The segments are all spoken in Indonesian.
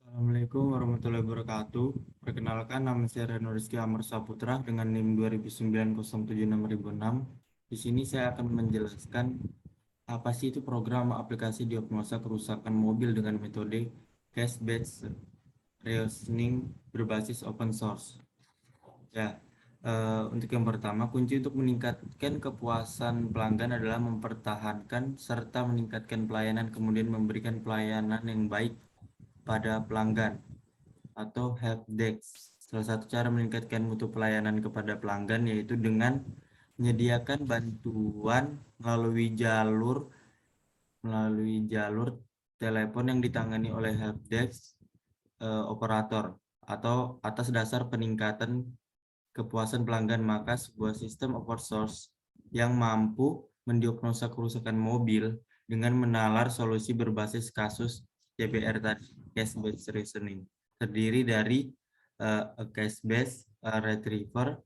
Assalamualaikum warahmatullahi wabarakatuh. Perkenalkan, nama saya Reno Rizky Amar Saputra dengan NIM 2009076006. Di sini saya akan menjelaskan apa sih itu program aplikasi diagnosa kerusakan mobil dengan metode case-based reasoning berbasis open source. Ya, untuk yang pertama, kunci untuk meningkatkan kepuasan pelanggan adalah mempertahankan serta meningkatkan pelayanan, kemudian memberikan pelayanan yang baik pada pelanggan atau help desk. Salah satu cara meningkatkan mutu pelayanan kepada pelanggan yaitu dengan menyediakan bantuan melalui jalur telepon yang ditangani oleh help desk operator atau atas dasar peningkatan kepuasan pelanggan, maka sebuah sistem open source yang mampu mendiagnosa kerusakan mobil dengan menalar solusi berbasis kasus CBR tadi, case based reasoning, terdiri dari a case based retriever,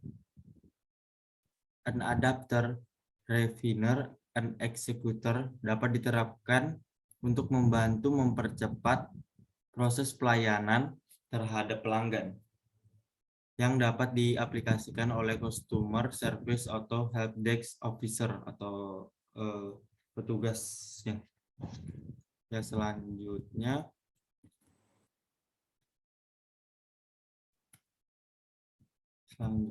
an adapter, refiner, an executor dapat diterapkan untuk membantu mempercepat proses pelayanan terhadap pelanggan yang dapat diaplikasikan oleh customer service atau help desk officer atau petugasnya. Ya, selanjutnya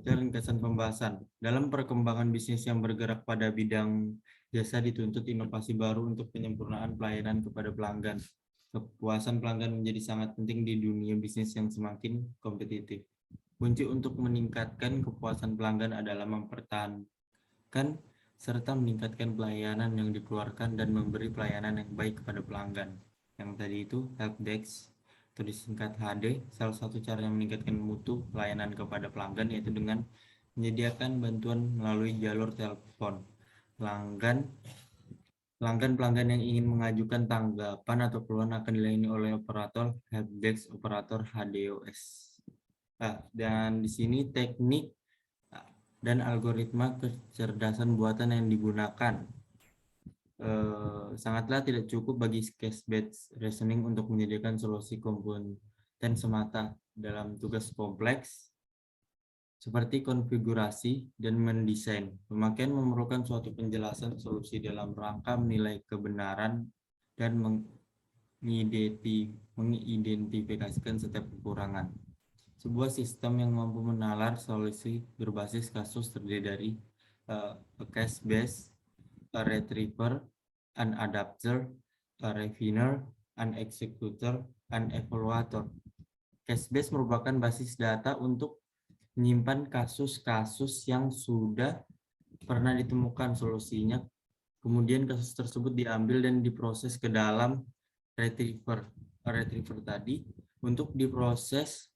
ringkasan pembahasan. Dalam perkembangan bisnis yang bergerak pada bidang jasa dituntut inovasi baru untuk penyempurnaan pelayanan kepada pelanggan. Kepuasan pelanggan menjadi sangat penting di dunia bisnis yang semakin kompetitif. Kunci untuk meningkatkan kepuasan pelanggan adalah mempertahankan serta meningkatkan pelayanan yang dikeluarkan dan memberi pelayanan yang baik kepada pelanggan. Yang tadi itu help desk atau disingkat HD, salah satu cara yang meningkatkan mutu pelayanan kepada pelanggan yaitu dengan menyediakan bantuan melalui jalur telepon. Pelanggan yang ingin mengajukan tanggapan atau keluhan akan dilayani oleh operator help desk operator HDOS. Dan di sini teknik dan algoritma kecerdasan buatan yang digunakan sangatlah tidak cukup bagi case-based reasoning untuk menyediakan solusi komponen semata dalam tugas kompleks seperti konfigurasi dan mendesain. Pemakaian memerlukan suatu penjelasan solusi dalam rangka menilai kebenaran dan mengidentifikasikan setiap kekurangan. Sebuah sistem yang mampu menalar solusi berbasis kasus terdiri dari a case base, a retriever, an adapter, a refiner, an executor, an evaluator. Case base merupakan basis data untuk menyimpan kasus-kasus yang sudah pernah ditemukan solusinya. Kemudian kasus tersebut diambil dan diproses ke dalam retriever tadi untuk diproses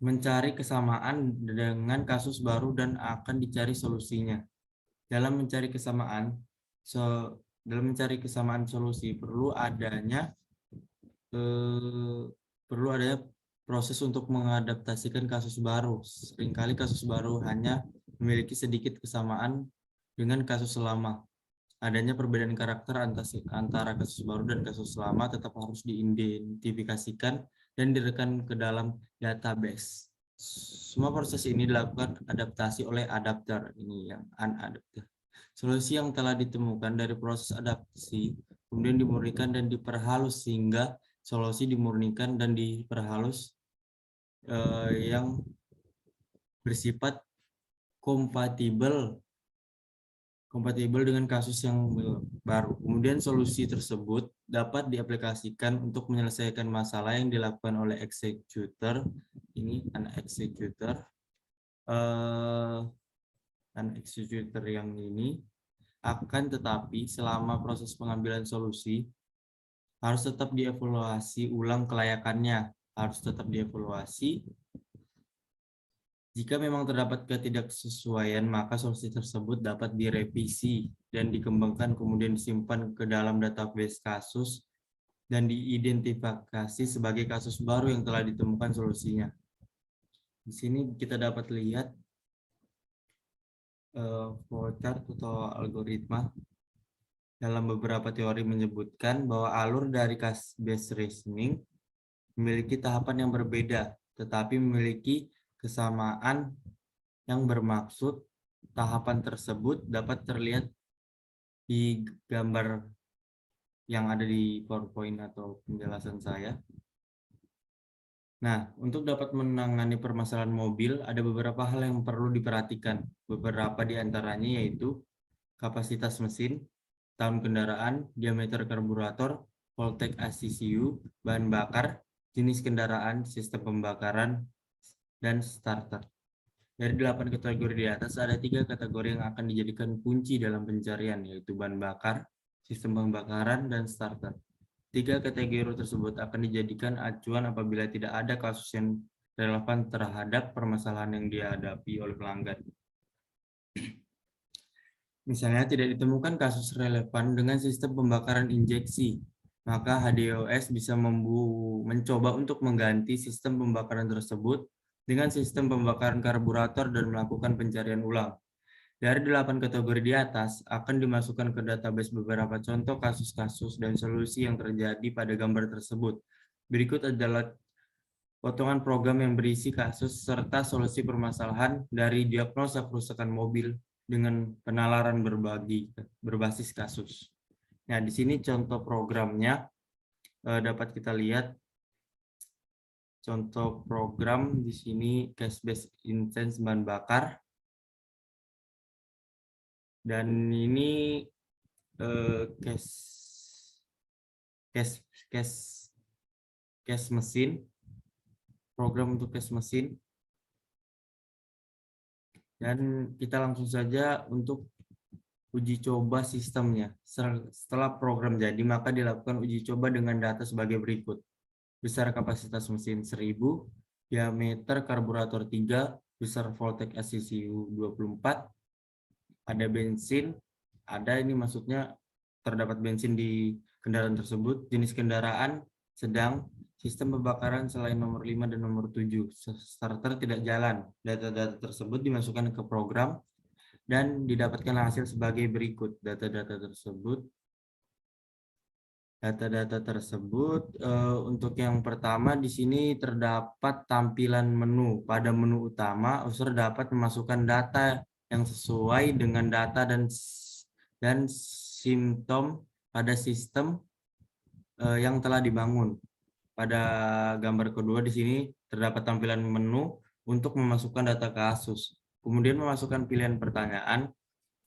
mencari kesamaan dengan kasus baru dan akan dicari solusinya. Dalam mencari kesamaan solusi perlu adanya proses untuk mengadaptasikan kasus baru. Seringkali kasus baru hanya memiliki sedikit kesamaan dengan kasus lama. Adanya perbedaan karakter antara kasus baru dan kasus lama tetap harus diidentifikasikan dan direkam ke dalam database. Semua proses ini dilakukan adaptasi oleh adapter, ini yang unadapter. Solusi yang telah ditemukan dari proses adaptasi kemudian dimurnikan dan diperhalus sehingga solusi dimurnikan dan diperhalus yang bersifat kompatibel dengan kasus yang baru. Kemudian solusi tersebut dapat diaplikasikan untuk menyelesaikan masalah yang dilakukan oleh executor. Ini an executor yang ini akan tetapi selama proses pengambilan solusi harus tetap dievaluasi ulang kelayakannya, Jika memang terdapat ketidaksesuaian, maka solusi tersebut dapat direvisi dan dikembangkan, kemudian disimpan ke dalam database kasus dan diidentifikasi sebagai kasus baru yang telah ditemukan solusinya. Di sini kita dapat lihat flowchart atau algoritma dalam beberapa teori menyebutkan bahwa alur dari cache-based reasoning memiliki tahapan yang berbeda, tetapi memiliki kesamaan yang bermaksud. Tahapan tersebut dapat terlihat di gambar yang ada di PowerPoint atau penjelasan saya. Nah, untuk dapat menangani permasalahan mobil, ada beberapa hal yang perlu diperhatikan. Beberapa di antaranya yaitu kapasitas mesin, tahun kendaraan, diameter karburator, voltage ACCU, bahan bakar, jenis kendaraan, sistem pembakaran, dan starter. Dari 8 kategori di atas, ada 3 kategori yang akan dijadikan kunci dalam pencarian, yaitu bahan bakar, sistem pembakaran, dan starter. 3 kategori tersebut akan dijadikan acuan apabila tidak ada kasus yang relevan terhadap permasalahan yang dihadapi oleh pelanggan. Misalnya tidak ditemukan kasus relevan dengan sistem pembakaran injeksi, maka HDOS bisa mencoba untuk mengganti sistem pembakaran tersebut dengan sistem pembakaran karburator dan melakukan pencarian ulang. Dari 8 kategori di atas akan dimasukkan ke database beberapa contoh kasus-kasus dan solusi yang terjadi pada gambar tersebut. Berikut adalah potongan program yang berisi kasus serta solusi permasalahan dari diagnosa kerusakan mobil dengan penalaran berbasis kasus. Nah, di sini contoh programnya dapat kita lihat. Contoh program di sini cache-based instance bahan bakar. Dan ini cache mesin, program untuk cache mesin. Dan kita langsung saja untuk uji coba sistemnya. Setelah program jadi, maka dilakukan uji coba dengan data sebagai berikut. Besar kapasitas mesin 1000, diameter karburator 3, besar voltage ACCU 24, ada bensin, ada ini maksudnya terdapat bensin di kendaraan tersebut, jenis kendaraan sedang, sistem pembakaran selain nomor 5 dan nomor 7, starter tidak jalan. Data-data tersebut dimasukkan ke program dan didapatkan hasil sebagai berikut. Data-data tersebut untuk yang pertama di sini terdapat tampilan menu. Pada menu utama, user dapat memasukkan data yang sesuai dengan data dan simptom pada sistem yang telah dibangun. Pada gambar kedua di sini terdapat tampilan menu untuk memasukkan data kasus. Kemudian memasukkan pilihan pertanyaan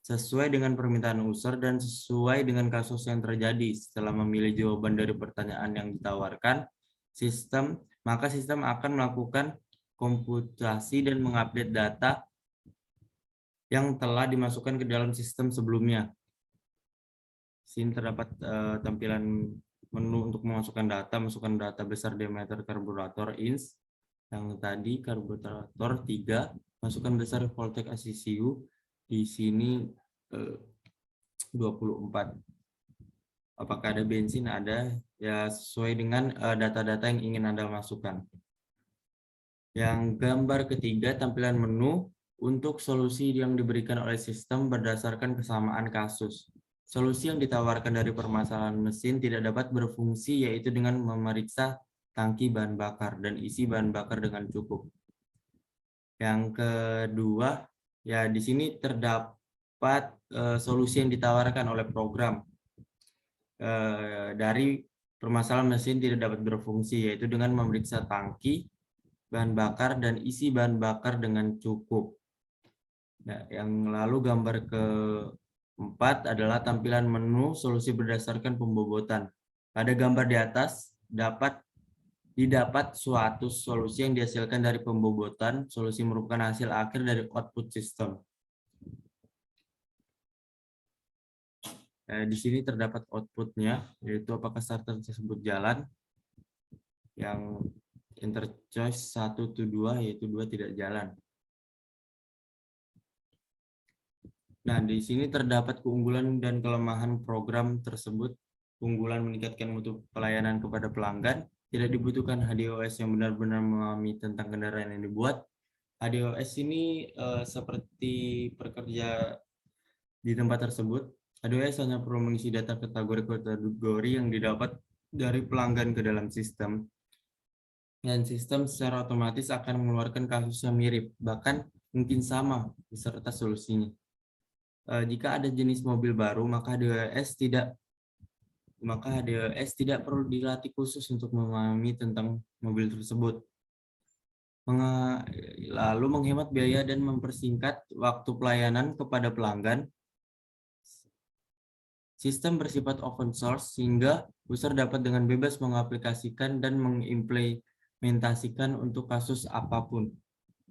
sesuai dengan permintaan user dan sesuai dengan kasus yang terjadi. Setelah memilih jawaban dari pertanyaan yang ditawarkan, maka sistem akan melakukan komputasi dan mengupdate data yang telah dimasukkan ke dalam sistem sebelumnya. Sini terdapat tampilan menu untuk masukkan data besar diameter karburator ins, yang tadi karburator 3, masukkan besar voltage ACCU, di sini 24. Apakah ada bensin? Ada, ya sesuai dengan data-data yang ingin Anda masukkan. Yang gambar ketiga, tampilan menu untuk solusi yang diberikan oleh sistem berdasarkan kesamaan kasus. Solusi yang ditawarkan dari permasalahan mesin tidak dapat berfungsi, yaitu dengan memeriksa tangki bahan bakar dan isi bahan bakar dengan cukup. Yang kedua, ya di sini terdapat solusi yang ditawarkan oleh program dari permasalahan mesin tidak dapat berfungsi, yaitu dengan memeriksa tangki bahan bakar dan isi bahan bakar dengan cukup. Nah, yang lalu gambar keempat adalah tampilan menu solusi berdasarkan pembobotan. Pada gambar di atas didapat suatu solusi yang dihasilkan dari pembobotan. Solusi merupakan hasil akhir dari output sistem. Di sini terdapat outputnya, yaitu apakah starter tersebut jalan. Yang interchoice 1 to 2, yaitu 2 tidak jalan. Nah, di sini terdapat keunggulan dan kelemahan program tersebut. Keunggulan meningkatkan mutu pelayanan kepada pelanggan. Tidak dibutuhkan HDOS yang benar-benar memahami tentang kendaraan yang dibuat. HDOS ini seperti pekerja di tempat tersebut. AWS hanya perlu mengisi data kategori yang didapat dari pelanggan ke dalam sistem, dan sistem secara otomatis akan mengeluarkan kasus yang mirip, bahkan mungkin sama beserta solusinya. Jika ada jenis mobil baru, maka AWS tidak perlu dilatih khusus untuk memahami tentang mobil tersebut. Lalu menghemat biaya dan mempersingkat waktu pelayanan kepada pelanggan. Sistem bersifat open source sehingga user dapat dengan bebas mengaplikasikan dan mengimplementasikan untuk kasus apapun.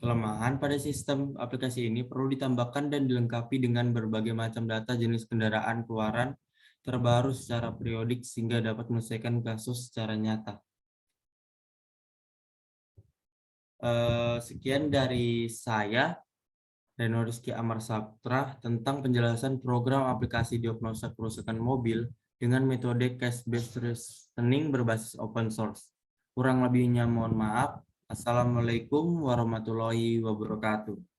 Kelemahan pada sistem aplikasi ini perlu ditambahkan dan dilengkapi dengan berbagai macam data jenis kendaraan keluaran terbaru secara periodik sehingga dapat menyelesaikan kasus secara nyata. Sekian dari saya, Reno Rizky Amar Saputra, tentang penjelasan program aplikasi diagnosa kerusakan mobil dengan metode case-based reasoning berbasis open source. Kurang lebihnya mohon maaf. Assalamualaikum warahmatullahi wabarakatuh.